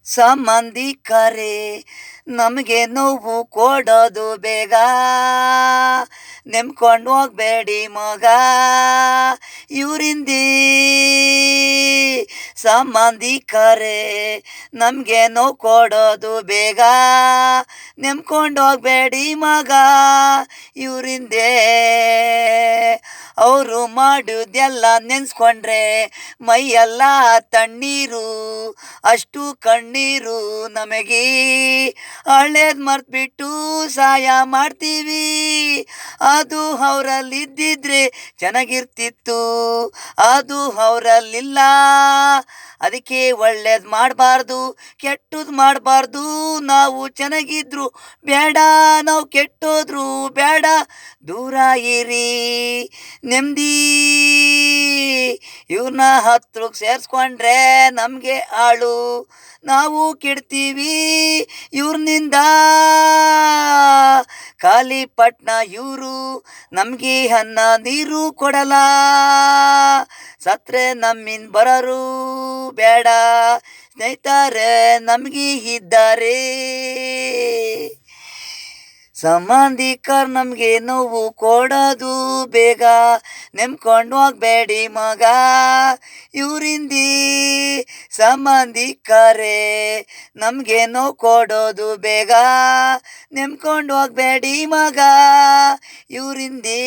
ಸಂಬಂಧಿಕರೇ ನಮಗೆ ನೋವು ಕೊಡೋದು ಬೇಗ, ನೆಮ್ಕೊಂಡು ಹೋಗ್ಬೇಡಿ ಮಗ ಇವರಿಂದಿ. ಸಂಬಂಧಿಕರೇ ನಮಗೆ ನೋವು ಕೊಡೋದು ಬೇಗ, ನೆಮ್ಕೊಂಡು ಹೋಗ್ಬೇಡಿ ಮಗ ಇವರಿಂದೇ. ಅವರು ಮಾಡುವುದೆಲ್ಲ ನೆನೆಸ್ಕೊಂಡ್ರೆ ಮೈಯೆಲ್ಲ ತಣ್ಣೀರು, ಅಷ್ಟು ಕಣ್ಣೀರು ನಮಗೆ. ಹಳೇದು ಮರ್ತ್ಬಿಟ್ಟು ಸಹಾಯ ಮಾಡ್ತೀವಿ, ಅದು ಅವರಲ್ಲಿದ್ದಿದ್ರೆ ಚೆನ್ನಾಗಿರ್ತಿತ್ತು, ಅದು ಅವರಲ್ಲಿಲ್ಲ. ಅದಕ್ಕೆ ಒಳ್ಳೇದು ಮಾಡಬಾರ್ದು, ಕೆಟ್ಟದ್ದು ಮಾಡಬಾರ್ದು. ನಾವು ಚೆನ್ನಾಗಿದ್ರು ಬೇಡ, ನಾವು ಕೆಟ್ಟೋದ್ರು ಬೇಡ, ದೂರ ಇರಿ ನೆಮ್ಮದಿ. ಇವ್ರನ್ನ ಹತ್ರಕ್ಕೆ ಸೇರಿಸ್ಕೊಂಡ್ರೆ ನಮಗೆ ಆಳು, ನಾವು ಕೆಡ್ತೀವಿ ಇವ್ರನಿಂದ. ಖಾಲಿ ಪಟ್ನ ಇವರು ನಮಗೆ ಅನ್ನ ನೀರು ಕೊಡಲ್ಲ, ಸತ್ರೆ ನಮ್ಮಿಂದ ಬರೋರು ಬೇಡ. ಸ್ನೇಹಿತರೆ ನಮಗೆ ಇದ್ದಾರೆ, ಸಂಬಂಧಿಕರು ನಮಗೆ ನೋವು ಕೊಡೋದು ಬೇಗ, ನೆಮ್ಕೊಂಡು ಹೋಗ್ಬೇಡಿ ಮಗ ಇವರಿಂದಿ. ಸಂಬಂಧಿಕರೇ ನಮಗೆ ನೋವು ಕೊಡೋದು ಬೇಗ, ನೆಮ್ಕೊಂಡು ಹೋಗ್ಬೇಡಿ ಮಗ ಇವರಿಂದಿ.